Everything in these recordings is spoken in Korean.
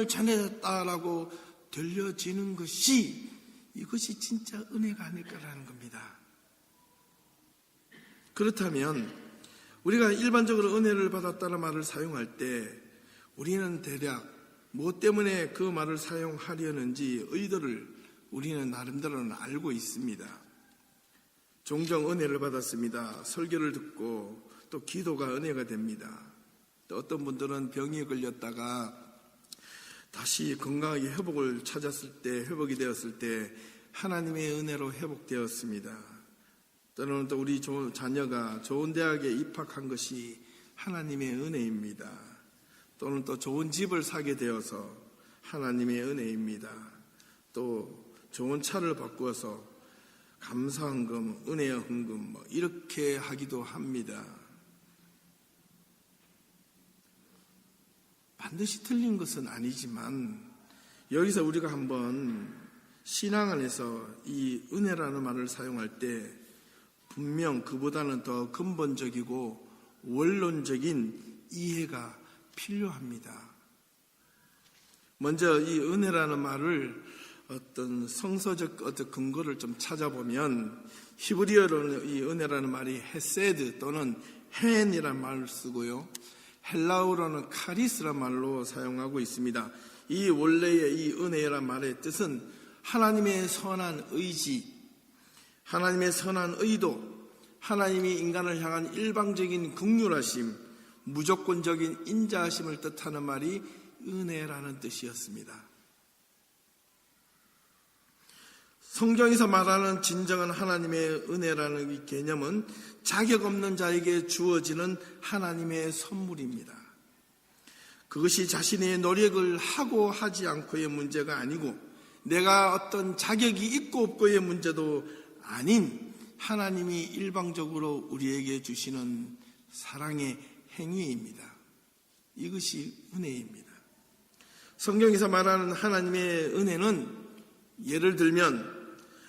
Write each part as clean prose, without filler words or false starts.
전해졌다라고 들려지는 것이 이것이 진짜 은혜가 아닐까라는 겁니다. 그렇다면 우리가 일반적으로 은혜를 받았다는 말을 사용할 때 우리는 대략 무엇 때문에 그 말을 사용하려는지 의도를 우리는 나름대로는 알고 있습니다. 종종 은혜를 받았습니다. 설교를 듣고 또 기도가 은혜가 됩니다. 또 어떤 분들은 병에 걸렸다가 다시 건강하게 회복을 찾았을 때, 회복이 되었을 때 하나님의 은혜로 회복되었습니다. 또는 또 우리 자녀가 좋은 대학에 입학한 것이 하나님의 은혜입니다. 또는 또 좋은 집을 사게 되어서 하나님의 은혜입니다. 또 좋은 차를 바꾸어서 감사헌금, 은혜의 헌금 이렇게 하기도 합니다. 반드시 틀린 것은 아니지만 여기서 우리가 한번 신앙 안에서 이 은혜라는 말을 사용할 때 분명 그보다는 더 근본적이고 원론적인 이해가 필요합니다. 먼저 이 은혜라는 말을 어떤 성서적 어떤 근거를 좀 찾아보면 히브리어로는 이 은혜라는 말이 헤세드 또는 헤엔이라는 말을 쓰고요. 헬라어로는 카리스라는 말로 사용하고 있습니다. 이 원래의 이 은혜라는 말의 뜻은 하나님의 선한 의지, 하나님의 선한 의도, 하나님이 인간을 향한 일방적인 긍휼하심, 무조건적인 인자하심을 뜻하는 말이 은혜라는 뜻이었습니다. 성경에서 말하는 진정한 하나님의 은혜라는 이 개념은 자격 없는 자에게 주어지는 하나님의 선물입니다. 그것이 자신의 노력을 하고 하지 않고의 문제가 아니고 내가 어떤 자격이 있고 없고의 문제도 아닌 하나님이 일방적으로 우리에게 주시는 사랑의 행위입니다. 이것이 은혜입니다. 성경에서 말하는 하나님의 은혜는 예를 들면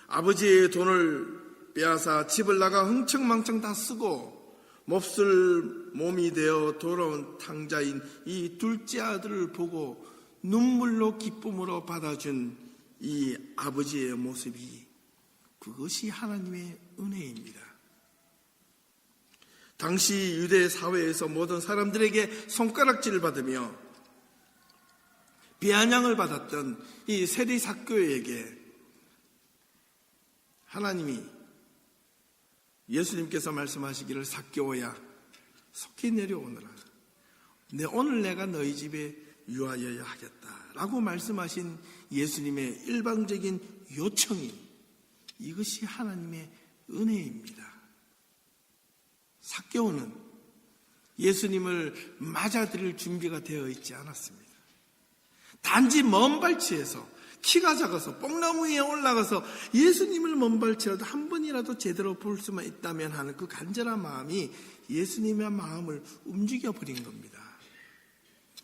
아버지의 돈을 빼앗아 집을 나가 흥청망청 다 쓰고 몹쓸 몸이 되어 돌아온 탕자인 이 둘째 아들을 보고 눈물로 기쁨으로 받아준 이 아버지의 모습이 그것이 하나님의 은혜입니다. 당시 유대 사회에서 모든 사람들에게 손가락질을 받으며 비아냥을 받았던 이 세리 삭교에게 하나님이 예수님께서 말씀하시기를 삭교야 속히 내려오너라. 오늘 내가 너희 집에 유하여야 하겠다라고 말씀하신 예수님의 일방적인 요청이 이것이 하나님의 은혜입니다. 삭개오는 예수님을 맞아들일 준비가 되어 있지 않았습니다. 단지 먼 발치에서 키가 작아서 뽕나무 위에 올라가서 예수님을 먼 발치라도 한 번이라도 제대로 볼 수만 있다면 하는 그 간절한 마음이 예수님의 마음을 움직여버린 겁니다.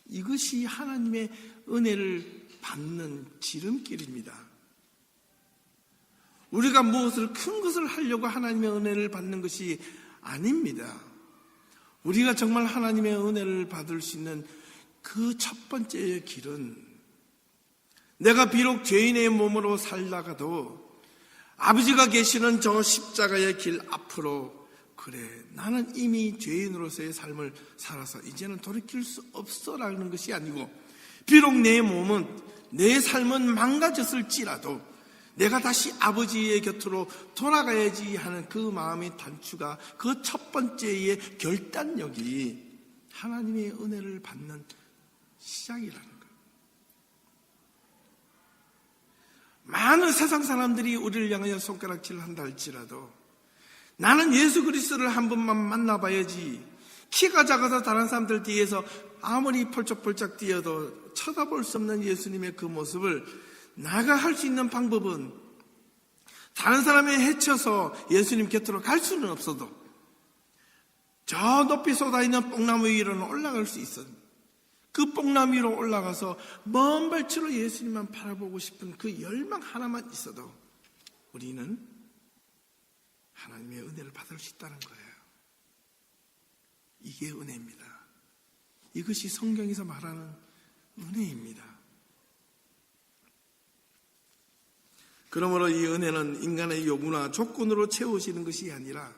이것이 하나님의 은혜를 받는 지름길입니다. 우리가 무엇을 큰 것을 하려고 하나님의 은혜를 받는 것이 아닙니다. 우리가 정말 하나님의 은혜를 받을 수 있는 그 첫 번째의 길은 내가 비록 죄인의 몸으로 살다가도 아버지가 계시는 저 십자가의 길 앞으로 그래 나는 이미 죄인으로서의 삶을 살아서 이제는 돌이킬 수 없어라는 것이 아니고 비록 내 몸은 내 삶은 망가졌을지라도 내가 다시 아버지의 곁으로 돌아가야지 하는 그 마음의 단추가 그 첫 번째의 결단력이 하나님의 은혜를 받는 시작이라는 거예요. 많은 세상 사람들이 우리를 향하여 손가락질을 한다 할지라도 나는 예수 그리스도를 한 번만 만나봐야지 키가 작아서 다른 사람들 뒤에서 아무리 펄쩍펄쩍 뛰어도 쳐다볼 수 없는 예수님의 그 모습을 나가 할 수 있는 방법은 다른 사람에 헤쳐서 예수님 곁으로 갈 수는 없어도 저 높이 쏟아있는 뽕나무 위로는 올라갈 수 있었는데 그 뽕나무 위로 올라가서 먼 발치로 예수님만 바라보고 싶은 그 열망 하나만 있어도 우리는 하나님의 은혜를 받을 수 있다는 거예요. 이게 은혜입니다. 이것이 성경에서 말하는 은혜입니다. 그러므로 이 은혜는 인간의 요구나 조건으로 채워지는 것이 아니라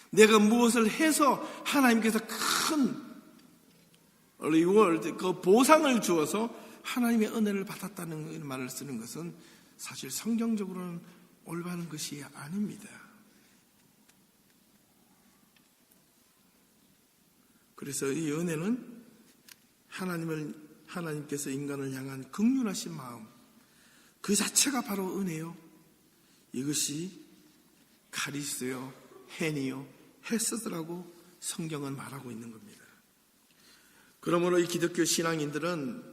내가 무엇을 해서 하나님께서 큰 리워드, 그 보상을 주어서 하나님의 은혜를 받았다는 말을 쓰는 것은 사실 성경적으로는 올바른 것이 아닙니다. 그래서 이 은혜는 하나님께서 인간을 향한 긍휼하신 마음, 그 자체가 바로 은혜요. 이것이 카리스요, 헨이요, 헤세드라고 성경은 말하고 있는 겁니다. 그러므로 이 기독교 신앙인들은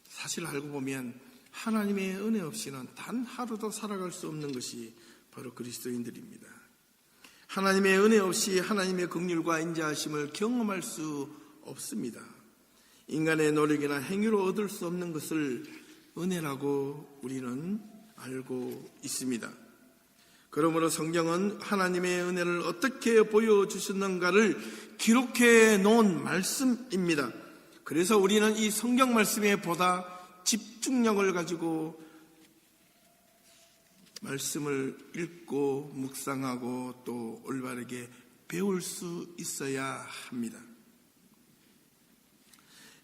사실 알고 보면 하나님의 은혜 없이는 단 하루도 살아갈 수 없는 것이 바로 그리스도인들입니다. 하나님의 은혜 없이 하나님의 긍휼과 인자하심을 경험할 수 없습니다. 인간의 노력이나 행위로 얻을 수 없는 것을 은혜라고 우리는 알고 있습니다. 그러므로 성경은 하나님의 은혜를 어떻게 보여주셨는가를 기록해 놓은 말씀입니다. 그래서 우리는 이 성경 말씀에 보다 집중력을 가지고 말씀을 읽고 묵상하고 또 올바르게 배울 수 있어야 합니다.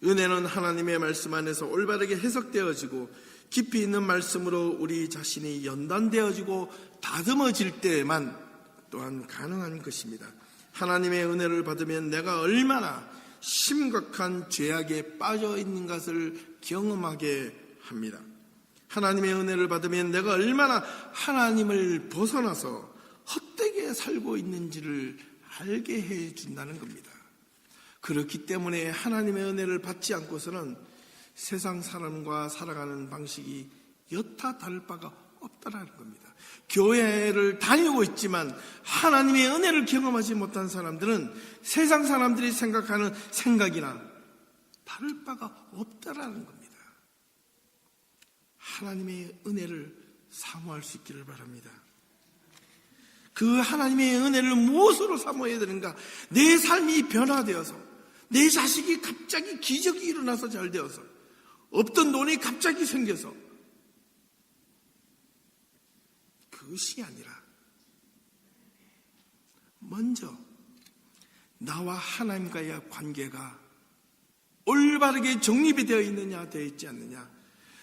은혜는 하나님의 말씀 안에서 올바르게 해석되어지고 깊이 있는 말씀으로 우리 자신이 연단되어지고 다듬어질 때에만 또한 가능한 것입니다. 하나님의 은혜를 받으면 내가 얼마나 심각한 죄악에 빠져 있는 것을 경험하게 합니다. 하나님의 은혜를 받으면 내가 얼마나 하나님을 벗어나서 헛되게 살고 있는지를 알게 해준다는 겁니다. 그렇기 때문에 하나님의 은혜를 받지 않고서는 세상 사람과 살아가는 방식이 여타 다를 바가 없다라는 겁니다. 교회를 다니고 있지만 하나님의 은혜를 경험하지 못한 사람들은 세상 사람들이 생각하는 생각이나 다를 바가 없다라는 겁니다. 하나님의 은혜를 사모할 수 있기를 바랍니다. 그 하나님의 은혜를 무엇으로 사모해야 되는가? 내 삶이 변화되어서 내 자식이 갑자기 기적이 일어나서 잘 되어서 없던 돈이 갑자기 생겨서 그것이 아니라 먼저 나와 하나님과의 관계가 올바르게 정립이 되어 있느냐 되어 있지 않느냐,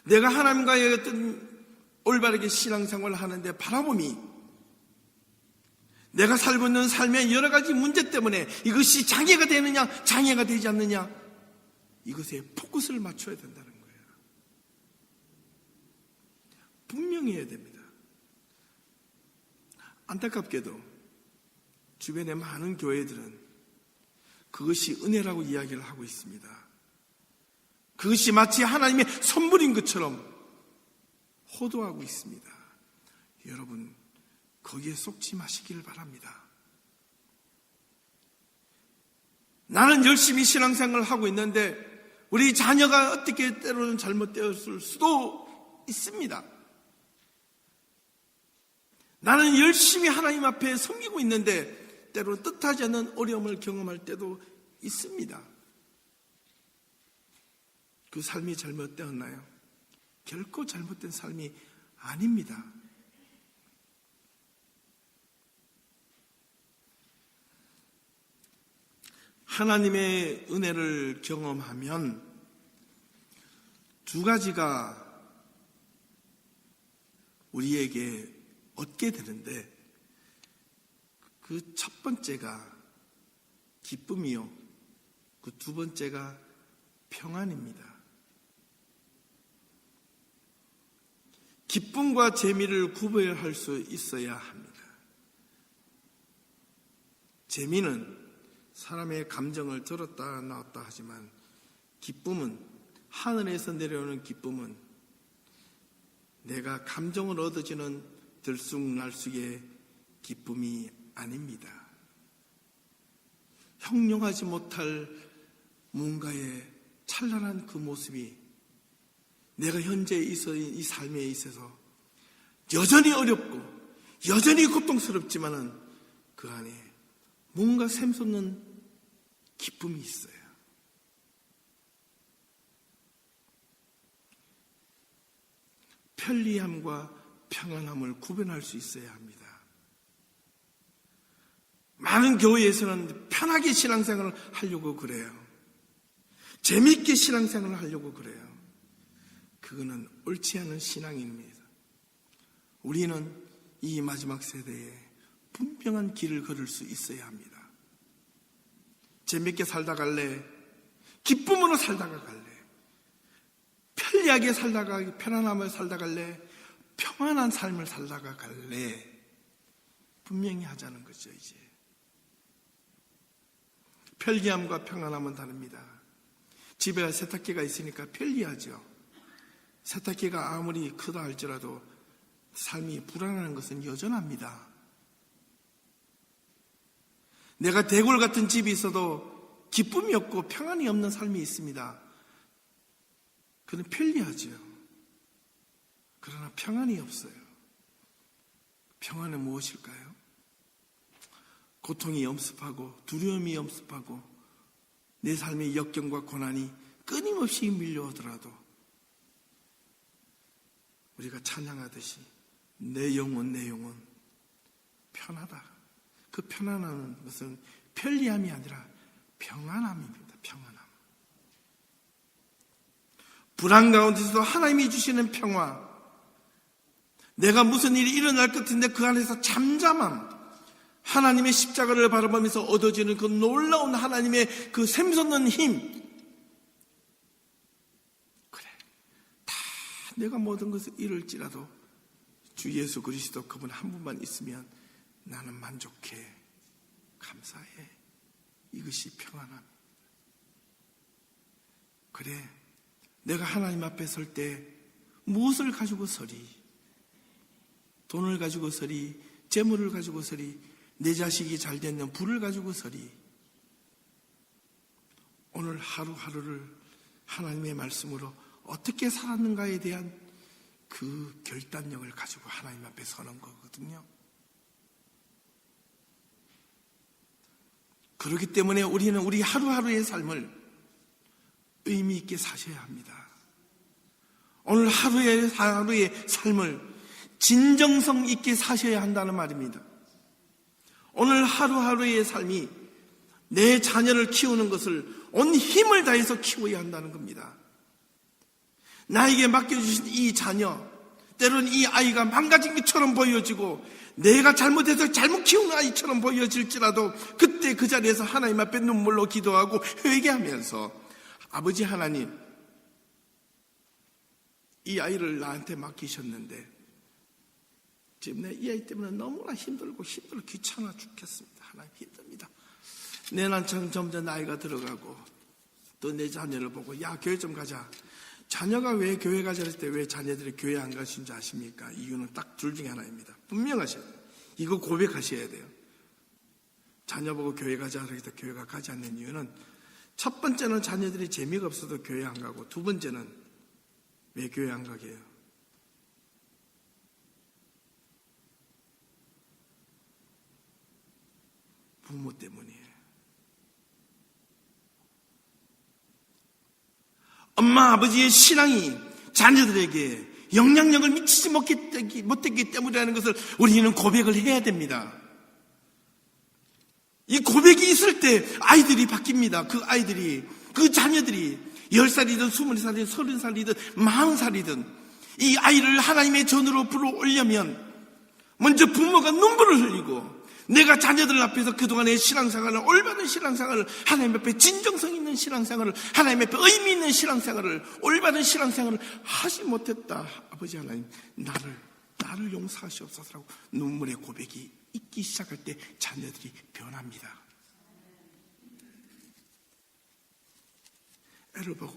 내가 하나님과의 어떤 올바르게 신앙생활을 하는데 바라봄이 내가 살고 있는 삶의 여러 가지 문제 때문에 이것이 장애가 되느냐 장애가 되지 않느냐, 이것에 포커스를 맞춰야 된다는 거예요. 분명히 해야 됩니다. 안타깝게도 주변의 많은 교회들은 그것이 은혜라고 이야기를 하고 있습니다. 그것이 마치 하나님의 선물인 것처럼 호도하고 있습니다. 여러분, 거기에 속지 마시기를 바랍니다. 나는 열심히 신앙생활을 하고 있는데 우리 자녀가 어떻게 때로는 잘못되었을 수도 있습니다. 나는 열심히 하나님 앞에 섬기고 있는데 때로는 뜻하지 않는 어려움을 경험할 때도 있습니다. 그 삶이 잘못되었나요? 결코 잘못된 삶이 아닙니다. 하나님의 은혜를 경험하면 두 가지가 우리에게 얻게 되는데, 그 첫 번째가 기쁨이요, 그 두 번째가 평안입니다. 기쁨과 재미를 구별할 수 있어야 합니다. 재미는 사람의 감정을 들었다 놨다 하지만 기쁨은, 하늘에서 내려오는 기쁨은 내가 감정을 얻어지는 들쑥날쑥의 기쁨이 아닙니다. 형용하지 못할 뭔가의 찬란한 그 모습이 내가 현재 이 삶에 있어서 여전히 어렵고 여전히 고통스럽지만은 그 안에 뭔가 샘솟는 기쁨이 있어요. 편리함과 평안함을 구별할 수 있어야 합니다. 많은 교회에서는 편하게 신앙생활을 하려고 그래요. 재미있게 신앙생활을 하려고 그래요. 그거는 옳지 않은 신앙입니다. 우리는 이 마지막 세대에 분명한 길을 걸을 수 있어야 합니다. 재미있게 살다 갈래? 기쁨으로 살다가 갈래? 편리하게 살다가 편안함을 살다 갈래? 평안한 삶을 살다가 갈래? 분명히 하자는 거죠. 이제 편리함과 평안함은 다릅니다. 집에 세탁기가 있으니까 편리하죠. 세탁기가 아무리 크다 할지라도 삶이 불안한 것은 여전합니다. 내가 대골 같은 집이 있어도 기쁨이 없고 평안이 없는 삶이 있습니다. 그는 편리하죠. 그러나 평안이 없어요. 평안은 무엇일까요? 고통이 엄습하고 두려움이 엄습하고 내 삶의 역경과 고난이 끊임없이 밀려오더라도 우리가 찬양하듯이 내 영혼 편하다. 그 편안함은 무슨 편리함이 아니라 평안함입니다. 평안함. 불안 가운데서도 하나님이 주시는 평화. 내가 무슨 일이 일어날 것 같은데 그 안에서 잠잠함. 하나님의 십자가를 바라보면서 얻어지는 그 놀라운 하나님의 그 샘솟는 힘. 그래, 다 내가 모든 것을 잃을지라도 주 예수 그리스도 그분 한 분만 있으면 나는 만족해, 감사해. 이것이 평안함. 그래, 내가 하나님 앞에 설 때 무엇을 가지고 서리? 돈을 가지고 서리? 재물을 가지고 서리? 내 자식이 잘 됐는 부를 가지고 서리? 오늘 하루하루를 하나님의 말씀으로 어떻게 살았는가에 대한 그 결단력을 가지고 하나님 앞에 서는 거거든요. 그렇기 때문에 우리는 우리 하루하루의 삶을 의미 있게 사셔야 합니다. 오늘 하루의 삶을 진정성 있게 사셔야 한다는 말입니다. 오늘 하루하루의 삶이 내 자녀를 키우는 것을 온 힘을 다해서 키워야 한다는 겁니다. 나에게 맡겨주신 이 자녀, 때로는 이 아이가 망가진 것처럼 보여지고 내가 잘못해서 잘못 키운 아이처럼 보여질지라도 그때 그 자리에서 하나님 앞에 눈물로 기도하고 회개하면서 아버지 하나님, 이 아이를 나한테 맡기셨는데 지금 내 이 아이 때문에 너무나 힘들고 귀찮아 죽겠습니다. 하나님 힘듭니다. 내 난처럼 점점 나이가 들어가고 또 내 자녀를 보고 야 교회 좀 가자. 자녀가 왜 교회 가자 했을 때 왜 자녀들이 교회 안 가신지 아십니까? 이유는 딱 둘 중에 하나입니다. 분명하셔야 돼요. 이거 고백하셔야 돼요. 자녀 보고 교회 가자 그래서 교회가 가지 않는 이유는 첫 번째는 자녀들이 재미가 없어도 교회 안 가고 두 번째는 왜 교회 안 가게 해요? 부모 때문이에요. 엄마 아버지의 신앙이 자녀들에게 영향력을 미치지 못했기 때문이라는 것을 우리는 고백을 해야 됩니다. 이 고백이 있을 때 아이들이 바뀝니다. 그 아이들이, 그 자녀들이 10살이든 20살이든 30살이든 40살이든 이 아이를 하나님의 전으로 불러오려면 먼저 부모가 눈물을 흘리고 내가 자녀들 앞에서 그동안의 신앙생활을, 올바른 신앙생활을, 하나님 앞에 진정성 있는 신앙생활을, 하나님 앞에 의미 있는 신앙생활을, 올바른 신앙생활을 하지 못했다. 아버지 하나님, 나를 용서하시옵소서라고 눈물의 고백이 있기 시작할 때 자녀들이 변합니다. 애를 보고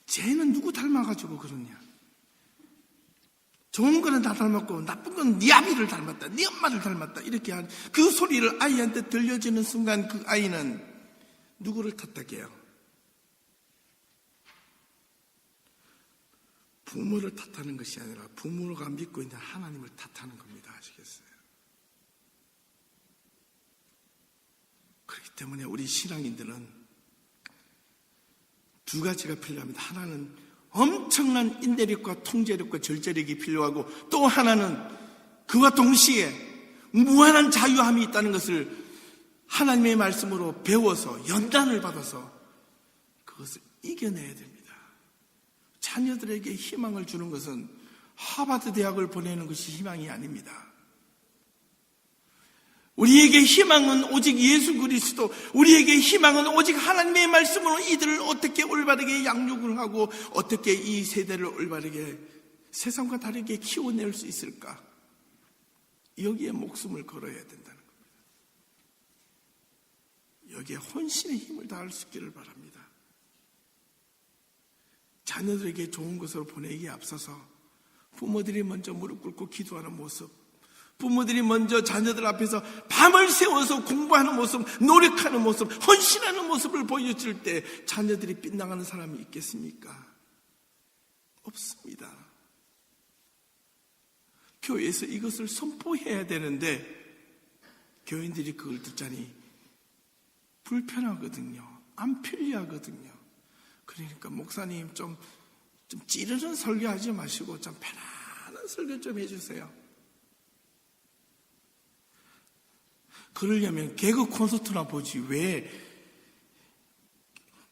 쟤는 누구 닮아가지고 그러냐? 좋은 거는 나 닮았고 나쁜 건 네 아비를 닮았다, 네 엄마를 닮았다 이렇게 한 그 소리를 아이한테 들려주는 순간 그 아이는 누구를 탓하게요? 부모를 탓하는 것이 아니라 부모가 믿고 있는 하나님을 탓하는 겁니다. 아시겠어요? 그렇기 때문에 우리 신앙인들은 두 가지가 필요합니다. 하나는 엄청난 인내력과 통제력과 절제력이 필요하고, 또 하나는 그와 동시에 무한한 자유함이 있다는 것을 하나님의 말씀으로 배워서 연단을 받아서 그것을 이겨내야 됩니다. 자녀들에게 희망을 주는 것은 하버드 대학을 보내는 것이 희망이 아닙니다. 우리에게 희망은 오직 예수 그리스도, 우리에게 희망은 오직 하나님의 말씀으로 이들을 어떻게 올바르게 양육을 하고 어떻게 이 세대를 올바르게 세상과 다르게 키워낼 수 있을까? 여기에 목숨을 걸어야 된다는 겁니다. 여기에 혼신의 힘을 다할 수 있기를 바랍니다. 자녀들에게 좋은 것으로 보내기에 앞서서 부모들이 먼저 무릎 꿇고 기도하는 모습, 부모들이 먼저 자녀들 앞에서 밤을 새워서 공부하는 모습, 노력하는 모습, 헌신하는 모습을 보여줄 때 자녀들이 빗나가는 사람이 있겠습니까? 없습니다. 교회에서 이것을 선포해야 되는데 교인들이 그걸 듣자니 불편하거든요. 안 편리하거든요. 그러니까 목사님 좀 찌르는 설교하지 마시고 좀 편안한 설교 좀 해주세요. 그러려면 개그 콘서트나 보지 왜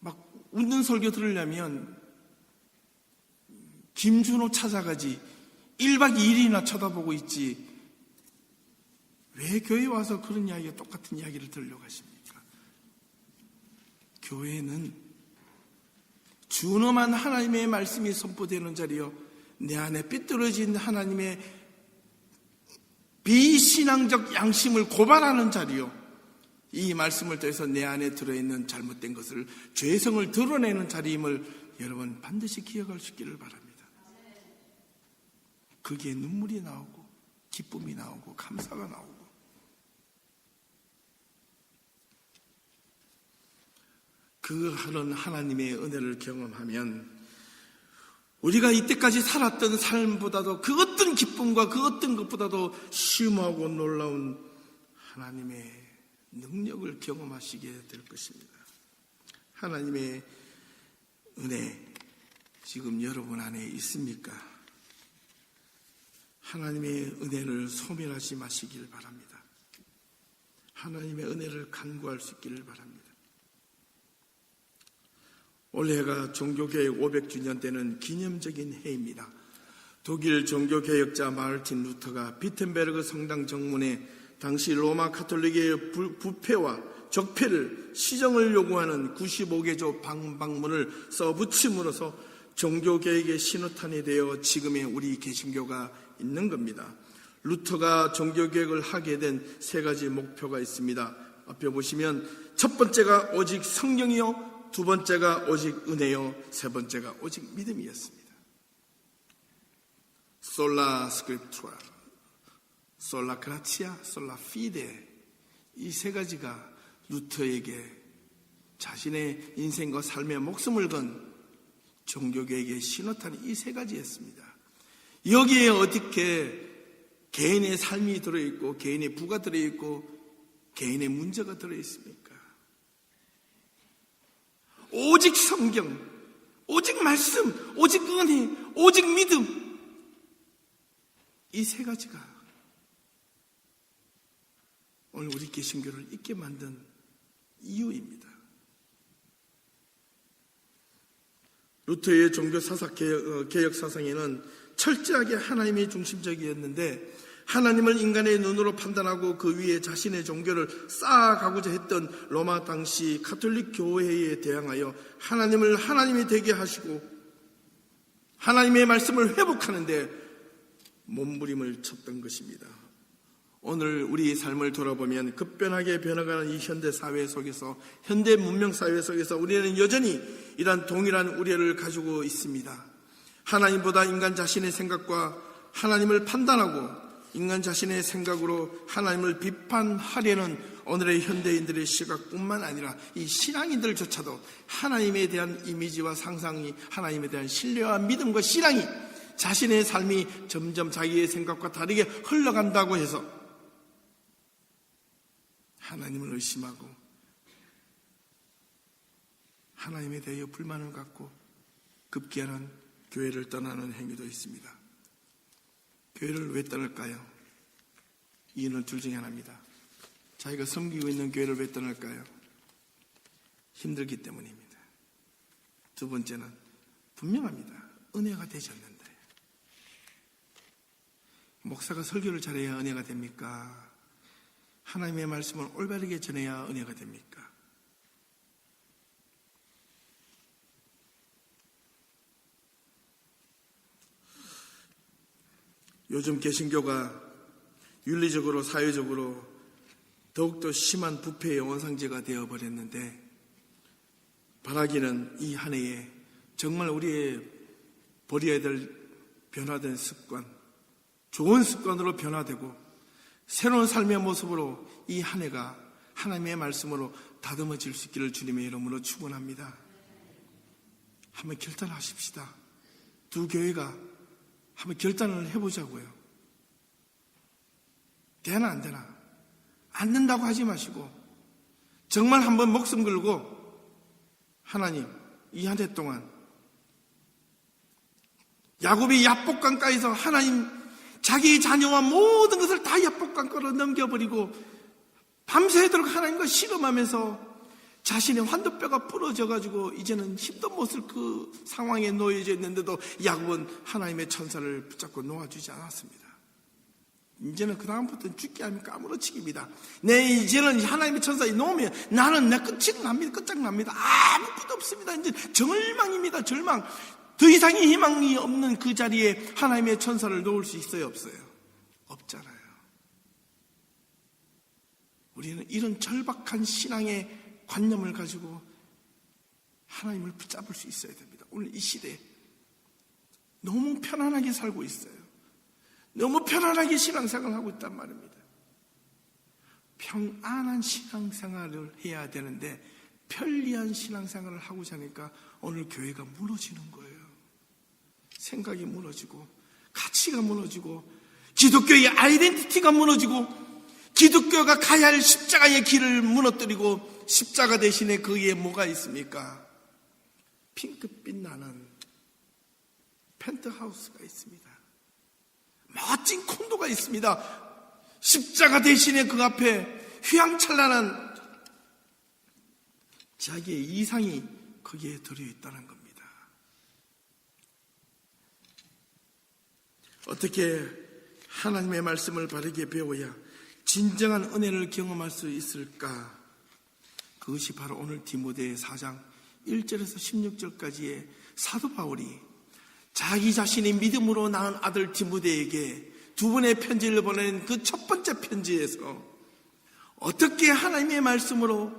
막 웃는 설교 들으려면 김준호 찾아가지 1박 2일이나 쳐다보고 있지 왜 교회 와서 그런 이야기가 똑같은 이야기를 들으려고 하십니까? 교회는 준엄한 하나님의 말씀이 선포되는 자리요, 내 안에 삐뚤어진 하나님의 비신앙적 양심을 고발하는 자리요, 이 말씀을 통해서 내 안에 들어있는 잘못된 것을, 죄성을 드러내는 자리임을 여러분 반드시 기억할 수 있기를 바랍니다. 거기에 눈물이 나오고 기쁨이 나오고 감사가 나오고, 그 하는 하나님의 은혜를 경험하면 우리가 이때까지 살았던 삶보다도 그 어떤 기쁨과 그 어떤 것보다도 심오하고 놀라운 하나님의 능력을 경험하시게 될 것입니다. 하나님의 은혜 지금 여러분 안에 있습니까? 하나님의 은혜를 소멸하지 마시길 바랍니다. 하나님의 은혜를 간구할 수 있기를 바랍니다. 올해가 종교개혁 500주년 되는 기념적인 해입니다. 독일 종교개혁자 마르틴 루터가 비텐베르그 성당 정문에 당시 로마 카톨릭의 부패와 적폐를 시정을 요구하는 95개조 방문을 써붙임으로써 종교개혁의 신호탄이 되어 지금의 우리 개신교가 있는 겁니다. 루터가 종교개혁을 하게 된 세 가지 목표가 있습니다. 앞에 보시면 첫 번째가 오직 성경이요, 두 번째가 오직 은혜요, 세 번째가 오직 믿음이었습니다. 솔라 스크립투라, 솔라 그라치아, 솔라 피데, 이 세 가지가 루터에게 자신의 인생과 삶의 목숨을 건 종교개혁의 신호탄이 이 세 가지였습니다. 여기에 어떻게 개인의 삶이 들어있고 개인의 부가 들어있고 개인의 문제가 들어있습니까? 오직 성경, 오직 말씀, 오직 은혜, 오직 믿음, 이 세 가지가 오늘 우리 개신교를 있게 만든 이유입니다. 루터의 종교개혁 사상에는 철저하게 하나님이 중심적이었는데, 하나님을 인간의 눈으로 판단하고 그 위에 자신의 종교를 쌓아가고자 했던 로마 당시 가톨릭 교회에 대항하여 하나님을 하나님이 되게 하시고 하나님의 말씀을 회복하는데 몸부림을 쳤던 것입니다. 오늘 우리 삶을 돌아보면 급변하게 변화가는 이 현대 사회 속에서, 현대 문명 사회 속에서 우리는 여전히 이러한 동일한 우려를 가지고 있습니다. 하나님보다 인간 자신의 생각과 하나님을 판단하고 인간 자신의 생각으로 하나님을 비판하려는 오늘의 현대인들의 시각뿐만 아니라 이 신앙인들조차도 하나님에 대한 이미지와 상상이, 하나님에 대한 신뢰와 믿음과 신앙이, 자신의 삶이 점점 자기의 생각과 다르게 흘러간다고 해서 하나님을 의심하고 하나님에 대하여 불만을 갖고 급기야는 교회를 떠나는 행위도 있습니다. 교회를 왜 떠날까요? 이유는 둘 중에 하나입니다. 자기가 섬기고 있는 교회를 왜 떠날까요? 힘들기 때문입니다. 두 번째는 분명합니다. 은혜가 되셨는데. 목사가 설교를 잘해야 은혜가 됩니까? 하나님의 말씀을 올바르게 전해야 은혜가 됩니까? 요즘 개신교가 윤리적으로 사회적으로 더욱더 심한 부패의 원상제가 되어버렸는데, 바라기는 이 한 해에 정말 우리의 버려야 될 변화된 습관, 좋은 습관으로 변화되고 새로운 삶의 모습으로 이 한 해가 하나님의 말씀으로 다듬어질 수 있기를 주님의 이름으로 축원합니다. 한번 결단하십시다. 두 교회가 한번 결단을 해보자고요. 되나 안 되나? 안 된다고 하지 마시고 정말 한번 목숨 걸고 하나님, 이 한 해 동안 야곱이 야복강가에서 하나님 자기 자녀와 모든 것을 다 야복강가로 넘겨버리고 밤새도록 하나님과 씨름하면서 자신의 환도뼈가 부러져가지고 이제는 힘도 못 쓸 그 상황에 놓여져 있는데도 야곱은 하나님의 천사를 붙잡고 놓아주지 않았습니다. 이제는 그 다음부터는 죽게 하면 까무러치기입니다. 이제는 하나님의 천사에 놓으면 나는 내 끝장납니다. 아무것도 없습니다. 이제 절망입니다. 절망. 더 이상의 희망이 없는 그 자리에 하나님의 천사를 놓을 수 있어요, 없어요? 없잖아요. 우리는 이런 절박한 신앙의 관념을 가지고 하나님을 붙잡을 수 있어야 됩니다. 오늘 이 시대에 너무 편안하게 살고 있어요. 너무 편안하게 신앙생활을 하고 있단 말입니다. 평안한 신앙생활을 해야 되는데 편리한 신앙생활을 하고자 하니까 오늘 교회가 무너지는 거예요. 생각이 무너지고 가치가 무너지고 기독교의 아이덴티티가 무너지고 기독교가 가야 할 십자가의 길을 무너뜨리고 십자가 대신에 거기에 뭐가 있습니까? 핑크빛 나는 펜트하우스가 있습니다. 멋진 콘도가 있습니다. 십자가 대신에 그 앞에 휘황찬란한 자기의 이상이 거기에 들어있다는 겁니다. 어떻게 하나님의 말씀을 바르게 배워야 진정한 은혜를 경험할 수 있을까? 그것이 바로 오늘 디모데 4장 1절에서 16절까지의 사도 바울이 자기 자신이 믿음으로 낳은 아들 디모데에게 두 번의 편지를 보낸 그 첫 번째 편지에서 어떻게 하나님의 말씀으로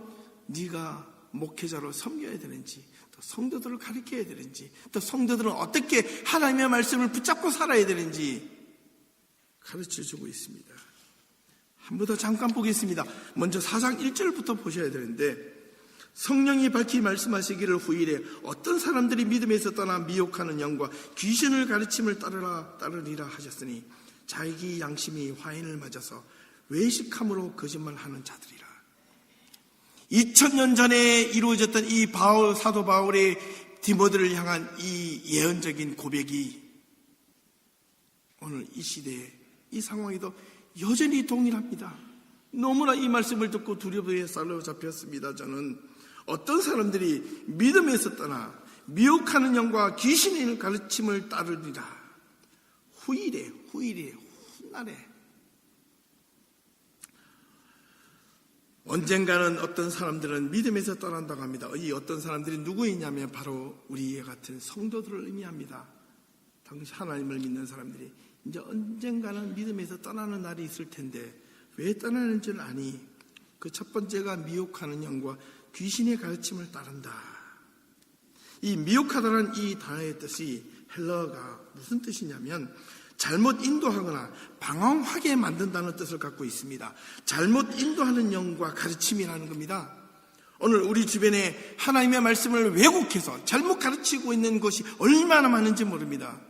네가 목회자로 섬겨야 되는지, 또 성도들을 가르쳐야 되는지, 또 성도들은 어떻게 하나님의 말씀을 붙잡고 살아야 되는지 가르쳐주고 있습니다. 한 번 더 잠깐 보겠습니다. 먼저 4장 1절부터 보셔야 되는데, 성령이 밝히 말씀하시기를 후일에 어떤 사람들이 믿음에서 떠나 미혹하는 영과 귀신을 가르침을 따르리라 하셨으니 자기 양심이 화인을 맞아서 외식함으로 거짓말하는 자들이라. 2000년 전에 이루어졌던 이 사도 바울의 디모데를 향한 이 예언적인 고백이 오늘 이 시대에 이 상황에도 여전히 동일합니다. 너무나 이 말씀을 듣고 두려움에 사로잡혔습니다. 저는 어떤 사람들이 믿음에서 떠나 미혹하는 영과 귀신의 가르침을 따르리라. 후일에 훗날에 언젠가는 어떤 사람들은 믿음에서 떠난다고 합니다. 이 어떤 사람들이 누구이냐면 바로 우리 같은 성도들을 의미합니다. 당시 하나님을 믿는 사람들이 이제 언젠가는 믿음에서 떠나는 날이 있을 텐데 왜 떠나는 줄 아니? 그 첫 번째가 미혹하는 영과 귀신의 가르침을 따른다. 이 미혹하다는 이 단어의 뜻이 헬라어가 무슨 뜻이냐면 잘못 인도하거나 방황하게 만든다는 뜻을 갖고 있습니다. 잘못 인도하는 영과 가르침이라는 겁니다. 오늘 우리 주변에 하나님의 말씀을 왜곡해서 잘못 가르치고 있는 것이 얼마나 많은지 모릅니다.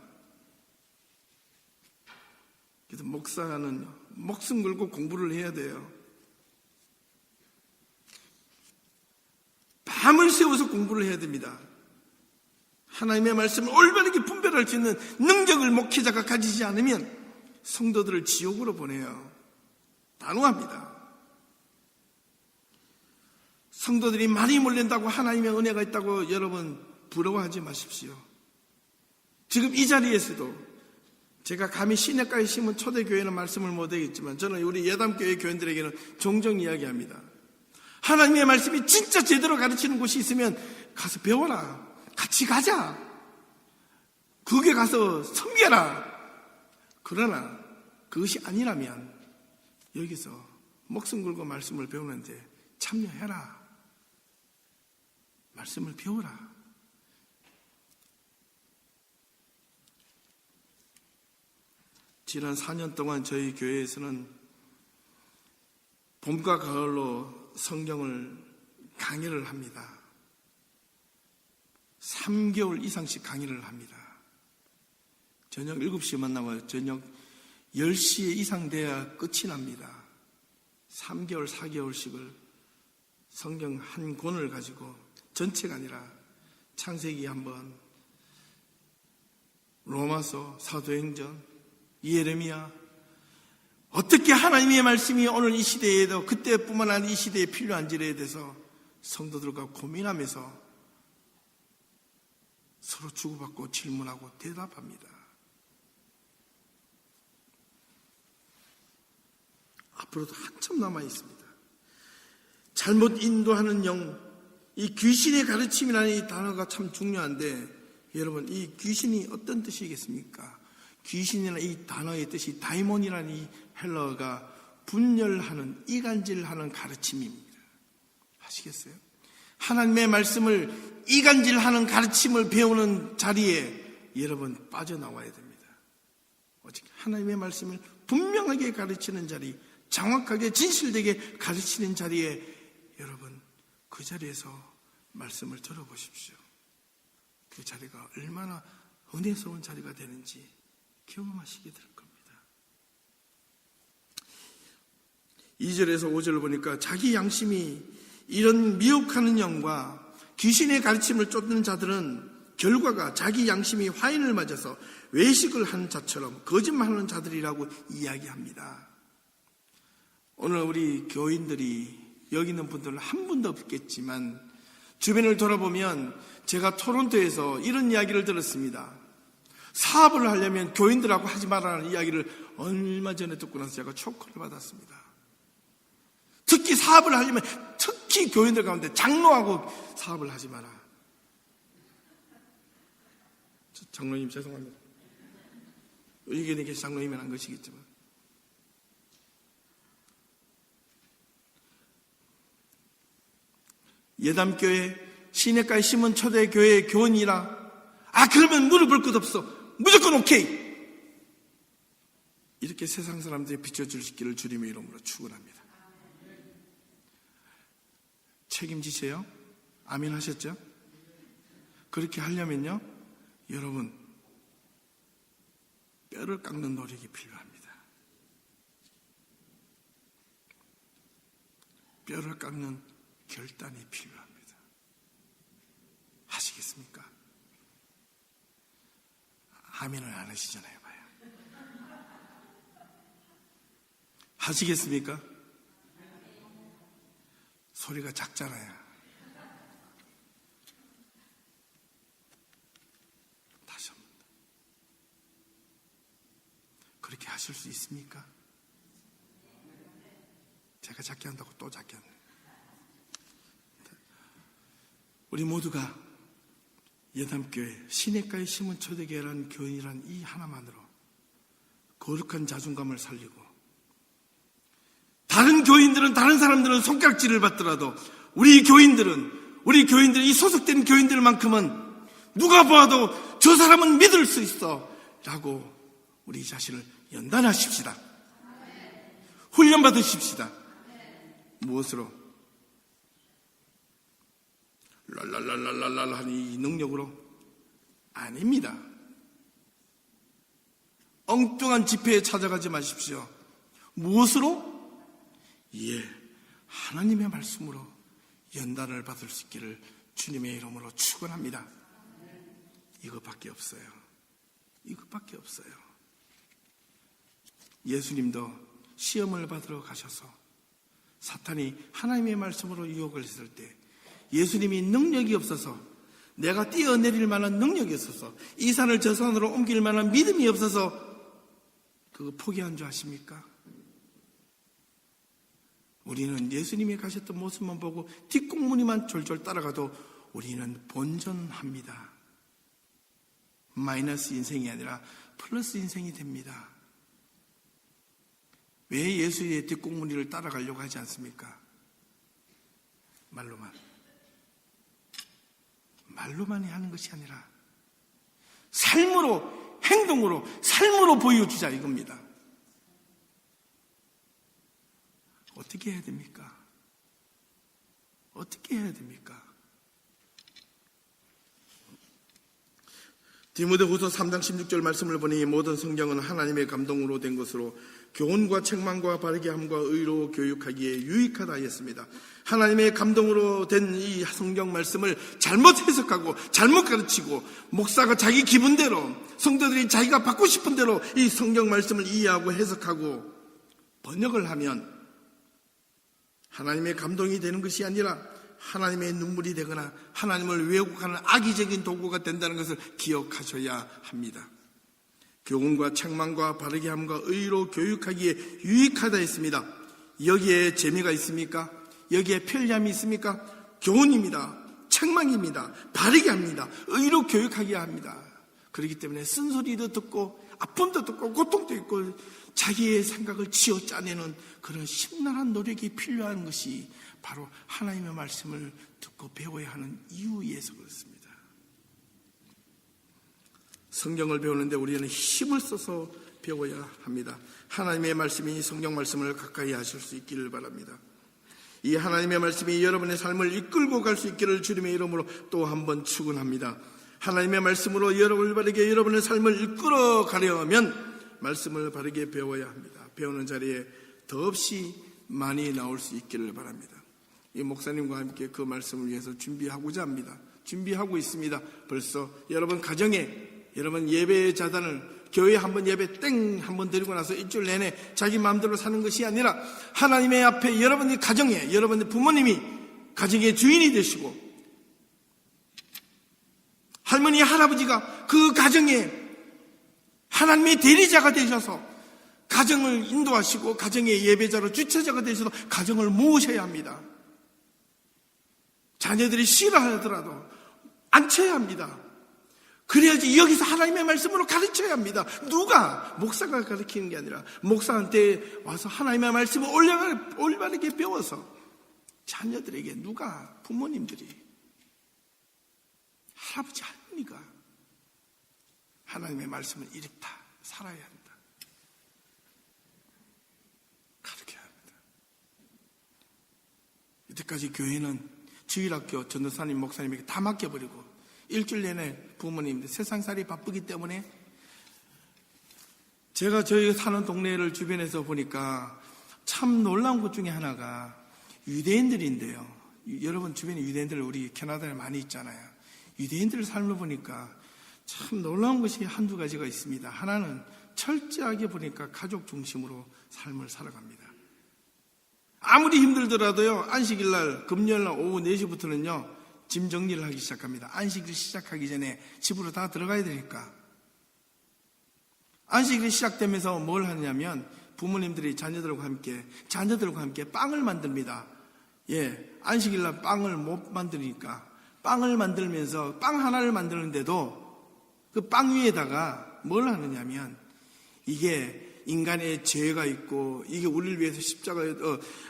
그래서 목사는 목숨 걸고 공부를 해야 돼요. 밤을 새워서 공부를 해야 됩니다. 하나님의 말씀을 올바르게 분별할 수 있는 능력을 목회자가 가지지 않으면 성도들을 지옥으로 보내요. 단호합니다. 성도들이 많이 몰린다고 하나님의 은혜가 있다고 여러분 부러워하지 마십시오. 지금 이 자리에서도 제가 감히 시냇가에 심은 초대교회는 말씀을 못하겠지만 저는 우리 예담교회 교인들에게는 종종 이야기합니다. 하나님의 말씀이 진짜 제대로 가르치는 곳이 있으면 가서 배워라. 같이 가자. 거기에 가서 섬겨라. 그러나 그것이 아니라면 여기서 목숨 걸고 말씀을 배우는데 참여해라. 말씀을 배워라. 지난 4년 동안 저희 교회에서는 봄과 가을로 성경을 강의를 합니다. 3개월 이상씩 강의를 합니다. 저녁 7시에 만나고 저녁 10시에 이상 돼야 끝이 납니다. 3개월, 4개월씩을 성경 한 권을 가지고 전체가 아니라 창세기 한번, 로마서, 사도행전, 예레미야, 어떻게 하나님의 말씀이 오늘 이 시대에도 그때뿐만 아니라 이 시대에 필요한지에 대해서 성도들과 고민하면서 서로 주고받고 질문하고 대답합니다. 앞으로도 한참 남아 있습니다. 잘못 인도하는 영, 이 귀신의 가르침이라는 이 단어가 참 중요한데 여러분, 이 귀신이 어떤 뜻이겠습니까? 귀신이라는 이 단어의 뜻이 다이몬이라는 이 헬러가 분열하는, 이간질하는 가르침입니다. 아시겠어요? 하나님의 말씀을 이간질하는 가르침을 배우는 자리에 여러분 빠져나와야 됩니다. 오직 하나님의 말씀을 분명하게 가르치는 자리, 정확하게 진실되게 가르치는 자리에 여러분 그 자리에서 말씀을 들어보십시오. 그 자리가 얼마나 은혜스러운 자리가 되는지 경험하시게 될 겁니다. 2절에서 5절을 보니까 자기 양심이 이런 미혹하는 영과 귀신의 가르침을 쫓는 자들은 결과가 자기 양심이 화인을 맞아서 외식을 한 자처럼 거짓말하는 자들이라고 이야기합니다. 오늘 우리 교인들이 여기 있는 분들은 한 분도 없겠지만 주변을 돌아보면 제가 토론토에서 이런 이야기를 들었습니다. 사업을 하려면 교인들하고 하지 말라는 이야기를 얼마 전에 듣고 나서 제가 쇼크를 받았습니다. 특히 사업을 하려면 특히 교인들 가운데 장로하고 사업을 하지 마라. 장로님 죄송합니다. 의견에 계신 장로님은 한 것이겠지만 예담교회 시냇가에 심은 초대교회의 교인이라 그러면 물어볼 것 없어. 무조건 오케이. 이렇게 세상 사람들이 비춰주시기를 주님의 이름으로 축원합니다. 책임지세요. 아멘 하셨죠? 그렇게 하려면요 여러분 뼈를 깎는 노력이 필요합니다. 뼈를 깎는 결단이 필요합니다. 하시겠습니까? 아멘을 안 하시잖아요. 봐요. 하시겠습니까? 소리가 작잖아요. 다시 한번. 그렇게 하실 수 있습니까? 제가 작게 한다고 또 작게 한다. 우리 모두가 예담교회 시냇가에 심은 초대교회라는 교인이란 이 하나만으로 거룩한 자존감을 살리고 다른 교인들은 다른 사람들은 손깍지를 받더라도 우리 교인들이 이 소속된 교인들만큼은 누가 봐도 저 사람은 믿을 수 있어 라고 우리 자신을 연단하십시다. 훈련받으십시다. 무엇으로? 랄랄랄랄랄랄 하는 이 능력으로? 아닙니다. 엉뚱한 집회에 찾아가지 마십시오. 무엇으로? 하나님의 말씀으로 연단을 받을 수 있기를 주님의 이름으로 축원합니다. 이것밖에 없어요. 이것밖에 없어요. 예수님도 시험을 받으러 가셔서 사탄이 하나님의 말씀으로 유혹을 했을 때 예수님이 능력이 없어서, 내가 뛰어내릴 만한 능력이 없어서, 이 산을 저 산으로 옮길 만한 믿음이 없어서 그거 포기한 줄 아십니까? 우리는 예수님이 가셨던 모습만 보고 뒷공무니만 졸졸 따라가도 우리는 본전합니다. 마이너스 인생이 아니라 플러스 인생이 됩니다. 왜 예수의 뒷공무니를 따라가려고 하지 않습니까? 말로만이 하는 것이 아니라 삶으로, 행동으로, 삶으로 보여주자 이겁니다. 어떻게 해야 됩니까? 어떻게 해야 됩니까? 디모데후서 3장 16절 말씀을 보니 모든 성경은 하나님의 감동으로 된 것으로 교훈과 책망과 바르게 함과 의로 교육하기에 유익하다 했습니다. 하나님의 감동으로 된 이 성경 말씀을 잘못 해석하고 잘못 가르치고 목사가 자기 기분대로, 성도들이 자기가 받고 싶은 대로 이 성경 말씀을 이해하고 해석하고 번역을 하면 하나님의 감동이 되는 것이 아니라 하나님의 눈물이 되거나 하나님을 왜곡하는 악의적인 도구가 된다는 것을 기억하셔야 합니다. 교훈과 책망과 바르게 함과 의로 교육하기에 유익하다 했습니다. 여기에 재미가 있습니까? 여기에 편리함이 있습니까? 교훈입니다. 책망입니다. 바르게 합니다. 의로 교육하게 합니다. 그렇기 때문에 쓴소리도 듣고 아픔도 듣고 고통도 있고 자기의 생각을 쥐어 짜내는 그런 심란한 노력이 필요한 것이 바로 하나님의 말씀을 듣고 배워야 하는 이유에서 그렇습니다. 성경을 배우는데 우리는 힘을 써서 배워야 합니다. 하나님의 말씀이 성경 말씀을 가까이 하실 수 있기를 바랍니다. 이 하나님의 말씀이 여러분의 삶을 이끌고 갈 수 있기를 주님의 이름으로 또 한 번 축원합니다. 하나님의 말씀으로 여러분을 바르게 여러분의 삶을 이끌어 가려면 말씀을 바르게 배워야 합니다. 배우는 자리에 더없이 많이 나올 수 있기를 바랍니다. 이 목사님과 함께 그 말씀을 위해서 준비하고자 합니다. 준비하고 있습니다. 벌써 여러분 가정에, 여러분 예배자단을 교회에 한번 예배 한번 드리고 나서 일주일 내내 자기 마음대로 사는 것이 아니라 하나님의 앞에 여러분의 가정에, 여러분의 부모님이 가정의 주인이 되시고 할머니, 할아버지가 그 가정에 하나님의 대리자가 되셔서 가정을 인도하시고 가정의 예배자로 주체자가 되셔서 가정을 모으셔야 합니다. 자녀들이 싫어하더라도 앉혀야 합니다. 그래야지 여기서 하나님의 말씀으로 가르쳐야 합니다. 누가? 목사가 가르치는 게 아니라 목사한테 와서 하나님의 말씀을 올바르게 배워서 자녀들에게 누가? 부모님들이, 할아버지, 할머니가 하나님의 말씀을 이렇다 살아야 한다. 가르쳐야 합니다. 이때까지 교회는 주일학교 전도사님, 목사님에게 다 맡겨버리고 일주일 내내 부모님들 세상살이 바쁘기 때문에 제가 저희 사는 동네를 주변에서 보니까 참 놀라운 것 중에 하나가 유대인들인데요. 여러분 주변에 유대인들 우리 캐나다에 많이 있잖아요. 유대인들 삶을 보니까 참 놀라운 것이 한두 가지가 있습니다. 하나는 철저하게 보니까 가족 중심으로 삶을 살아갑니다. 아무리 힘들더라도요, 안식일날, 금요일날 오후 4시부터는요, 짐 정리를 하기 시작합니다. 안식일 시작하기 전에 집으로 다 들어가야 되니까. 안식일이 시작되면서 뭘 하냐면 부모님들이 자녀들과 함께 빵을 만듭니다. 예, 안식일날 빵을 못 만드니까 빵을 만들면서 빵 하나를 만드는데도 그 빵 위에다가 뭘 하느냐면 이게 인간의 죄가 있고 이게 우리를 위해서 십자가에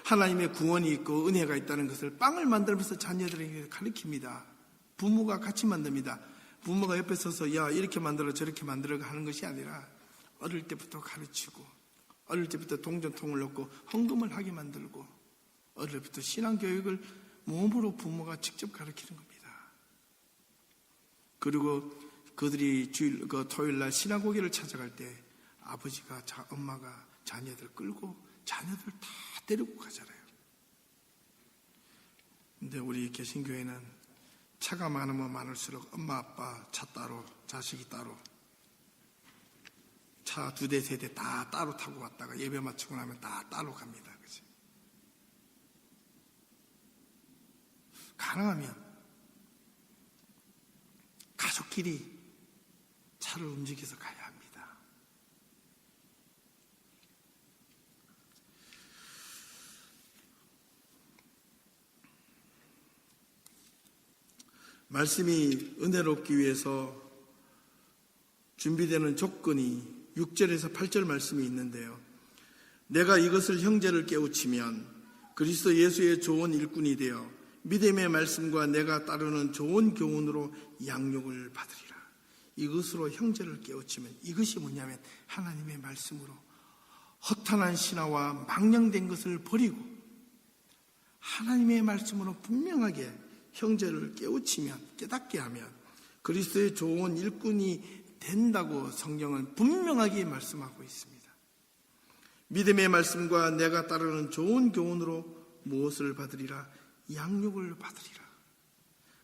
하나님의 구원이 있고 은혜가 있다는 것을 빵을 만들면서 자녀들에게 가르칩니다. 부모가 같이 만듭니다. 부모가 옆에 서서 야 이렇게 만들어 저렇게 만들어 하는 것이 아니라 어릴 때부터 가르치고 어릴 때부터 동전통을 넣고 헌금을 하게 만들고 어릴 때부터 신앙교육을 몸으로 부모가 직접 가르치는 겁니다. 그리고 그들이 토요일날 시나고기를 찾아갈 때 아버지가 엄마가 자녀들 끌고 자녀들 다 데리고 가잖아요. 근데 우리 개신교회는 차가 많으면 많을수록 엄마 아빠 차 따로 자식이 따로 차 2대 3대 다 따로 타고 왔다가 예배 마치고 나면 다 따로 갑니다. 그치? 가능하면 가족끼리 차를 움직여서 가야 합니다. 말씀이 은혜롭기 위해서 준비되는 조건이 6절에서 8절 말씀이 있는데요. 내가 이것을 형제를 깨우치면 그리스도 예수의 좋은 일꾼이 되어 믿음의 말씀과 내가 따르는 좋은 교훈으로 양육을 받으리라. 이것으로 형제를 깨우치면 이것이 뭐냐면 하나님의 말씀으로 허탄한 신화와 망령된 것을 버리고 하나님의 말씀으로 분명하게 형제를 깨우치면 깨닫게 하면 그리스도의 좋은 일꾼이 된다고 성경은 분명하게 말씀하고 있습니다. 믿음의 말씀과 내가 따르는 좋은 교훈으로 무엇을 받으리라? 양육을 받으리라.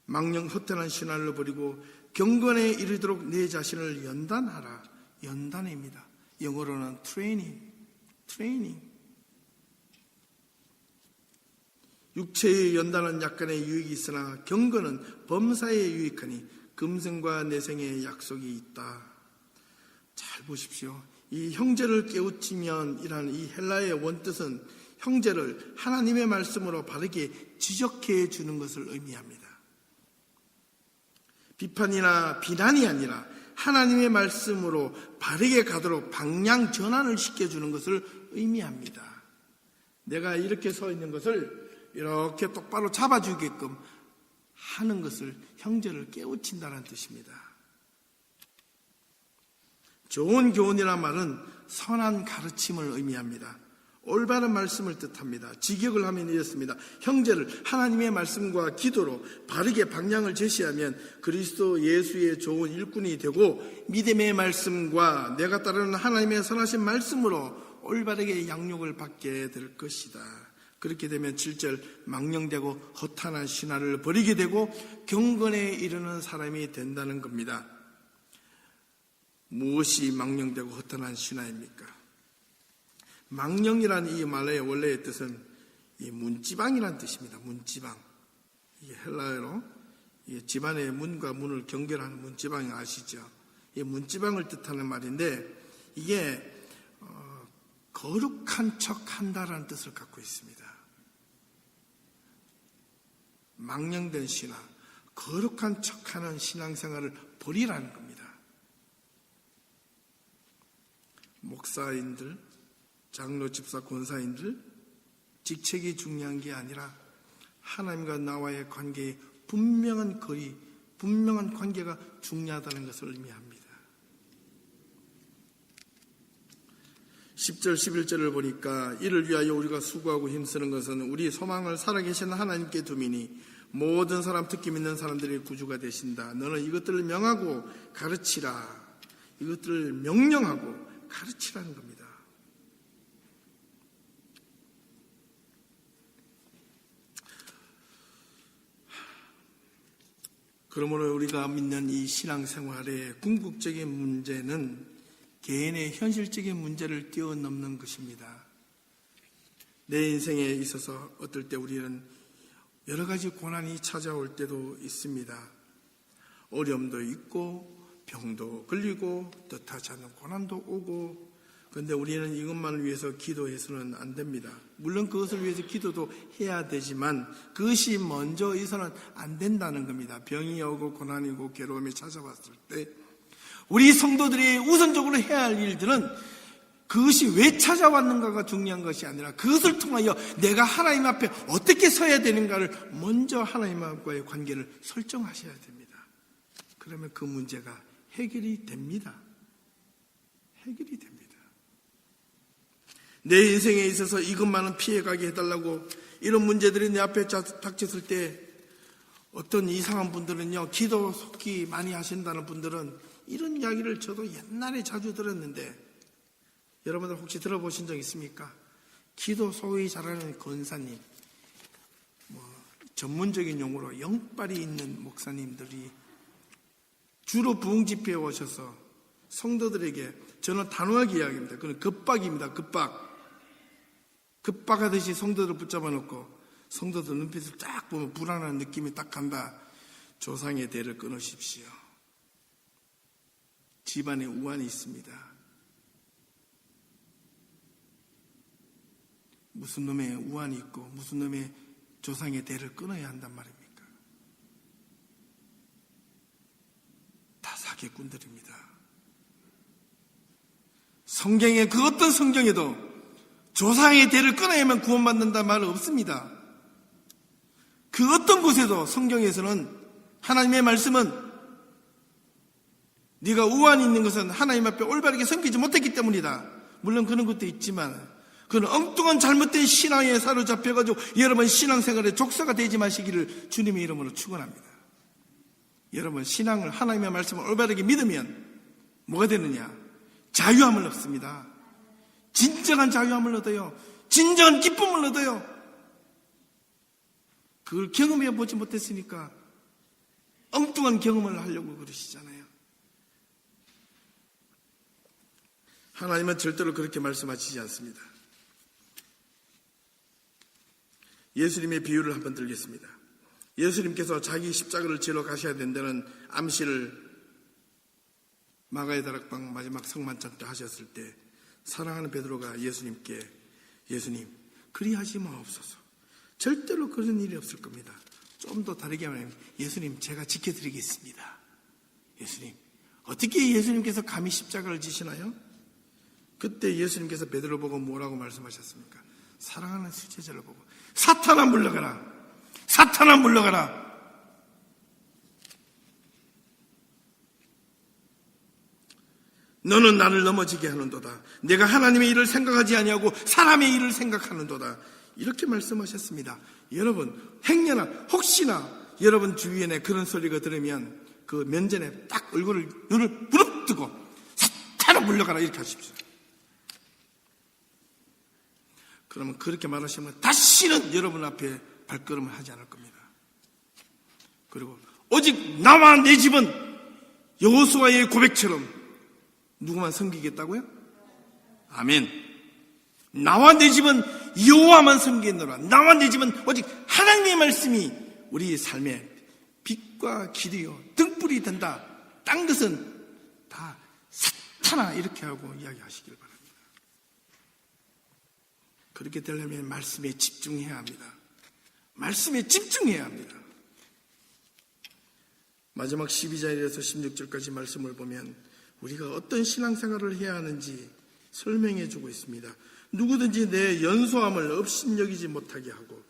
망령 허탄한 신화를 버리고 경건에 이르도록 내 자신을 연단하라. 연단입니다. 영어로는 트레이닝. 육체의 연단은 약간의 유익이 있으나 경건은 범사에 유익하니 금생과 내생의 약속이 있다. 잘 보십시오. 이 형제를 깨우치면 이라는 이 헬라의 원뜻은 형제를 하나님의 말씀으로 바르게 지적해 주는 것을 의미합니다. 비판이나 비난이 아니라 하나님의 말씀으로 바르게 가도록 방향 전환을 시켜주는 것을 의미합니다. 내가 이렇게 서 있는 것을 이렇게 똑바로 잡아주게끔 하는 것을 형제를 깨우친다는 뜻입니다. 좋은 교훈이란 말은 선한 가르침을 의미합니다. 올바른 말씀을 뜻합니다. 직역을 하면 이렇습니다. 형제를 하나님의 말씀과 기도로 바르게 방향을 제시하면 그리스도 예수의 좋은 일꾼이 되고 믿음의 말씀과 내가 따르는 하나님의 선하신 말씀으로 올바르게 양육을 받게 될 것이다. 그렇게 되면 7절 망령되고 허탄한 신화를 버리게 되고 경건에 이르는 사람이 된다는 겁니다. 무엇이 망령되고 허탄한 신화입니까? 망령이라는 이 말의 원래의 뜻은 이 문지방이라는 뜻입니다. 문지방. 이게 헬라어로 집안의 문과 문을 경계하는 문지방이 아시죠? 이 문지방을 뜻하는 말인데 이게 거룩한 척 한다라는 뜻을 갖고 있습니다. 망령된 신앙, 거룩한 척하는 신앙생활을 버리라는 겁니다. 목사인들, 장로, 집사, 권사인들 직책이 중요한 게 아니라 하나님과 나와의 관계에 분명한 거리, 분명한 관계가 중요하다는 것을 의미합니다. 10절, 11절을 보니까 이를 위하여 우리가 수고하고 힘쓰는 것은 우리 소망을 살아계신 하나님께 두미니 모든 사람, 특히 믿는 사람들의 구주가 되신다. 너는 이것들을 명하고 가르치라. 이것들을 명령하고 가르치라는 겁니다. 그러므로 우리가 믿는 이 신앙생활의 궁극적인 문제는 개인의 현실적인 문제를 뛰어넘는 것입니다. 내 인생에 있어서 어떨 때 우리는 여러 가지 고난이 찾아올 때도 있습니다. 어려움도 있고 병도 걸리고 뜻하지 않는 고난도 오고, 그런데 우리는 이것만을 위해서 기도해서는 안 됩니다. 물론 그것을 위해서 기도도 해야 되지만 그것이 먼저 있어서는 안 된다는 겁니다. 병이 오고 고난이 오고 괴로움이 찾아왔을 때 우리 성도들이 우선적으로 해야 할 일들은 그것이 왜 찾아왔는가가 중요한 것이 아니라 그것을 통하여 내가 하나님 앞에 어떻게 서야 되는가를 먼저 하나님과의 관계를 설정하셔야 됩니다. 그러면 그 문제가 해결이 됩니다. 해결이 됩니다. 내 인생에 있어서 이것만은 피해가게 해달라고 이런 문제들이 내 앞에 닥쳤을 때 어떤 이상한 분들은요, 기도 속기 많이 하신다는 분들은 이런 이야기를 저도 옛날에 자주 들었는데 여러분들 혹시 들어보신 적 있습니까? 기도 소위 잘하는 권사님, 전문적인 용어로 영빨이 있는 목사님들이 주로 부흥 집회에 오셔서 성도들에게, 저는 단호하게 이야기합니다. 그건 급박입니다. 급박하듯이 성도들을 붙잡아 놓고 성도들 눈빛을 딱 보면 불안한 느낌이 딱 간다. 조상의 대를 끊으십시오. 집안에 우환이 있습니다. 무슨 놈의 우환이 있고 무슨 놈의 조상의 대를 끊어야 한단 말입니까? 다 사기꾼들입니다. 성경에, 그 어떤 성경에도 조상의 대를 끊어야만 구원받는다는 말은 없습니다. 그 어떤 곳에도 성경에서는 하나님의 말씀은 네가 우환이 있는 것은 하나님 앞에 올바르게 섬기지 못했기 때문이다. 물론 그런 것도 있지만 그는 엉뚱한 잘못된 신앙에 사로잡혀가지고 여러분 신앙생활에 족쇄가 되지 마시기를 주님의 이름으로 축원합니다. 여러분 신앙을, 하나님의 말씀을 올바르게 믿으면 뭐가 되느냐? 자유함을 얻습니다. 진정한 자유함을 얻어요. 진정한 기쁨을 얻어요. 그걸 경험해 보지 못했으니까 엉뚱한 경험을 하려고 그러시잖아요. 하나님은 절대로 그렇게 말씀하시지 않습니다. 예수님의 비유를 한번 들겠습니다. 예수님께서 자기 십자가를 지러 가셔야 된다는 암시를 마가의 다락방 마지막 성만찬 때 하셨을 때 사랑하는 베드로가 예수님께, 예수님 그리하지 마옵소서. 절대로 그런 일이 없을 겁니다. 좀 더 다르게 말하면, 예수님 제가 지켜드리겠습니다. 예수님, 어떻게 예수님께서 감히 십자가를 지시나요? 그때 예수님께서 베드로 보고 뭐라고 말씀하셨습니까? 사랑하는 수제자를 보고 사탄아 물러가라, 사탄아 물러가라. 너는 나를 넘어지게 하는도다. 내가 하나님의 일을 생각하지 아니하고 사람의 일을 생각하는도다. 이렇게 말씀하셨습니다. 여러분 행여나 혹시나 여러분 주위에 그런 소리가 들으면 그 면전에 딱 눈을 부릅뜨고 사탄아 물러가라 이렇게 하십시오. 그러면 그렇게 말하시면 다시는 여러분 앞에 발걸음을 하지 않을 겁니다. 그리고 오직 나와 내 집은 여호수아의 고백처럼 누구만 섬기겠다고요? 아멘. 나와 내 집은 여호와만 섬기노라. 나와 내 집은 오직 하나님의 말씀이 우리 삶의 빛과 길이요 등불이 된다. 딴 것은 다 사탄아 이렇게 하고 이야기하시길 바랍니다. 그렇게 되려면 말씀에 집중해야 합니다. 말씀에 집중해야 합니다. 마지막 12절에서 16절까지 말씀을 보면 우리가 어떤 신앙생활을 해야 하는지 설명해 주고 있습니다. 누구든지 내 연소함을 업신여기지 못하게 하고,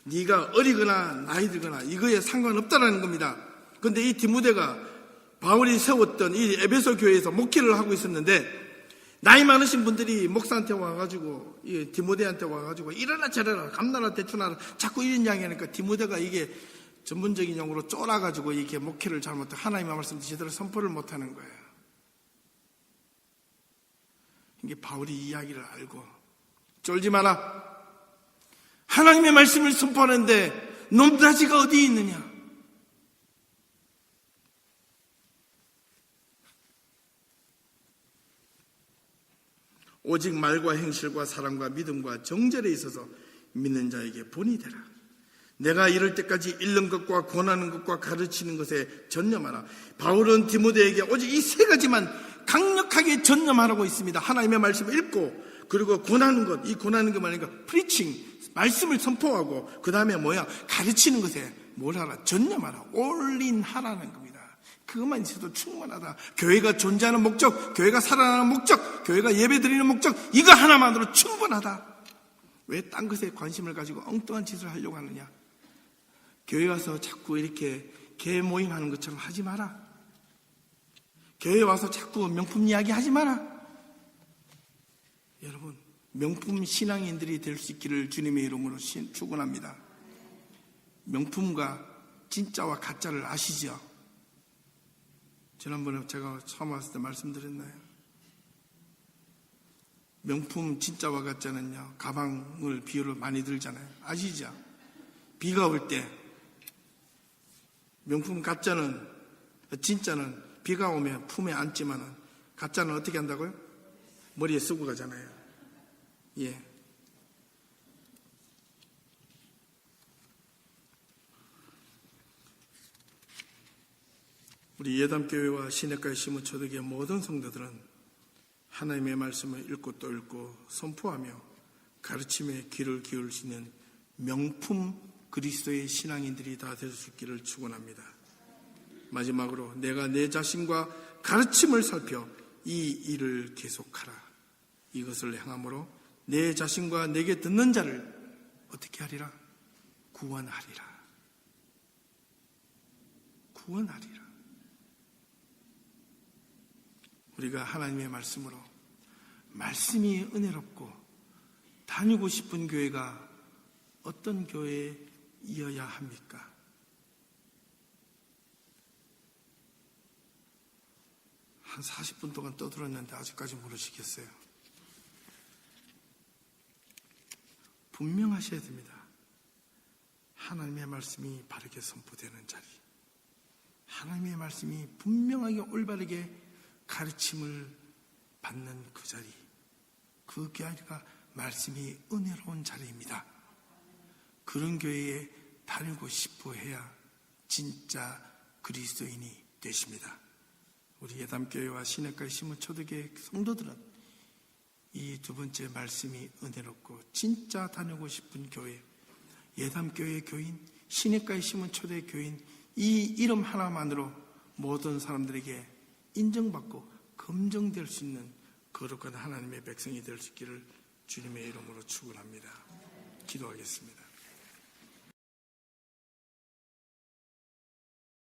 네가 어리거나 나이 들거나 이거에 상관없다라는 겁니다. 그런데 이 디모데가 바울이 세웠던 이 에베소 교회에서 목회를 하고 있었는데, 나이 많으신 분들이 목사한테 와가지고 이 디모데한테 와가지고 이러나 저러나 감나라 대추나라 자꾸 이런 이야기하니까 디모데가 이게 전문적인 용어로 쫄아가지고 이렇게 목회를 잘못하고 하나님의 말씀 제대로 선포를 못하는 거예요. 이게 바울이 이야기를 알고 쫄지 마라. 하나님의 말씀을 선포하는데 놈다지가 어디 있느냐? 오직 말과 행실과 사랑과 믿음과 정절에 있어서 믿는 자에게 본이 되라. 내가 이럴 때까지 읽는 것과 권하는 것과 가르치는 것에 전념하라. 바울은 디모데에게 오직 이 세 가지만 강력하게 전념하라고 있습니다. 하나님의 말씀을 읽고, 그리고 권하는 것, 이 권하는 게 뭐냐니까 프리칭, 말씀을 선포하고, 그 다음에 뭐야? 가르치는 것에 뭘 하라? 전념하라. 올인하라는 겁니다. 그것만 있어도 충분하다. 교회가 존재하는 목적, 교회가 살아나는 목적, 교회가 예배드리는 목적, 이거 하나만으로 충분하다. 왜 딴 것에 관심을 가지고 엉뚱한 짓을 하려고 하느냐? 교회 와서 자꾸 이렇게 개 모임하는 것처럼 하지 마라. 교회 와서 자꾸 명품 이야기 하지 마라. 여러분, 명품 신앙인들이 될 수 있기를 주님의 이름으로 축원합니다. 명품과 진짜와 가짜를 아시죠? 지난번에 제가 처음 왔을 때 말씀드렸나요? 명품 진짜와 가짜는요, 가방을 비유를 많이 들잖아요. 아시죠? 비가 올 때 명품 가짜는, 진짜는 비가 오면 품에 안지만은 가짜는 어떻게 한다고요? 머리에 쓰고 가잖아요. 예. 우리 예담교회와 시내가의 시무초대교회 모든 성도들은 하나님의 말씀을 읽고 또 읽고 선포하며 가르침에 귀를 기울일 수 있는 명품 그리스도의 신앙인들이 다 될 수 있기를 축원합니다. 마지막으로 내가 내 자신과 가르침을 살펴 이 일을 계속하라. 이것을 행함으로 내 자신과 내게 듣는 자를 어떻게 하리라? 구원하리라. 구원하리라. 우리가 하나님의 말씀으로 말씀이 은혜롭고 다니고 싶은 교회가 어떤 교회이어야 합니까? 한 40분 동안 떠들었는데 아직까지 모르시겠어요? 분명하셔야 됩니다. 하나님의 말씀이 바르게 선포되는 자리, 하나님의 말씀이 분명하게 올바르게 가르침을 받는 그 자리, 그 자리가 말씀이 은혜로운 자리입니다. 그런 교회에 다니고 싶어 해야 진짜 그리스도인이 되십니다. 우리 예담교회와 시내가의 시무초대교회 성도들은 이 두 번째 말씀이 은혜롭고 진짜 다니고 싶은 교회, 예담교회 교인, 시내가의 시무초대 교인, 이 이름 하나만으로 모든 사람들에게 인정받고 검증될 수 있는 거룩한 하나님의 백성이 될 수 있기를 주님의 이름으로 축원합니다. 기도하겠습니다.